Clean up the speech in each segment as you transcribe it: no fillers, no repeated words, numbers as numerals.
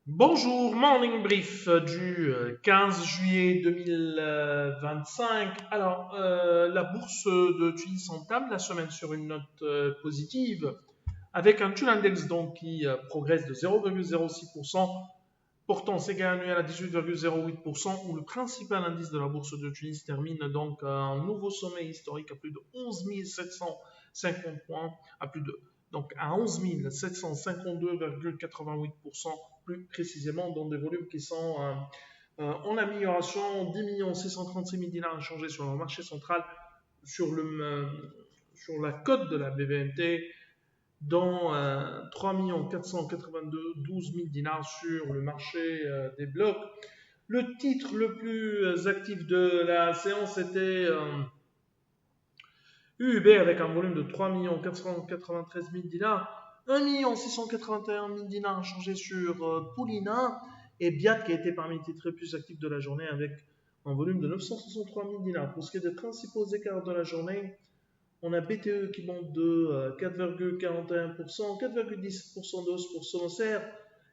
Bonjour, Morning Brief du 15 juillet 2025. La bourse de Tunis entame la semaine sur une note positive avec un Thule Index donc qui progresse de 0,06%, portant ses gains annuels à 18,08%, où le principal indice de la bourse de Tunis termine donc à un nouveau sommet historique à plus de 11 750 points, à plus de donc à 11 752,88%, plus précisément dans des volumes qui sont en amélioration. 10 636 000 dinars échangés sur le marché central, sur, sur la cote de la BVMT, dont 3 482 12 000 dinars sur le marché des blocs. Le titre le plus actif de la séance était UUB avec un volume de 3 493 000 dinars, 1 681 000 dinars échangés sur Poulina, et Biat qui a été parmi les titres les plus actifs de la journée avec un volume de 963 000 dinars. Pour ce qui est des principaux écarts de la journée, on a BTE qui monte de 4,41%, 4,17% de hausse pour Sonocer,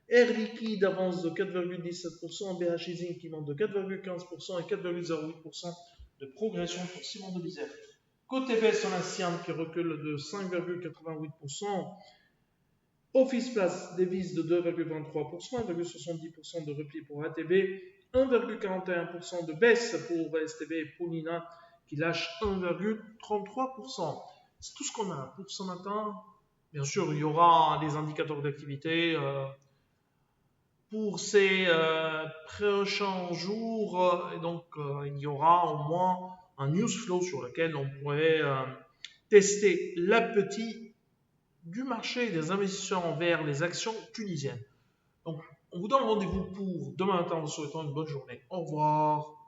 Air Liquide avance de 4,17%, BH Leasing qui monte de 4,15% et 4,08% de progression pour Simon de Bizet. Côté baisse, on a Siam qui recule de 5,88%, Office Place dévisse de 2,23%, 1,70% de repli pour ATB, 1,41% de baisse pour STB et Poulina qui lâche 1,33%. C'est tout ce qu'on a pour ce matin. Bien sûr, il y aura des indicateurs d'activité pour ces prochains jours. Et donc, il y aura au moins un news flow sur lequel on pourrait tester l'appétit du marché des investisseurs envers les actions tunisiennes. Donc, on vous donne rendez-vous pour demain matin en vous souhaitant une bonne journée. Au revoir.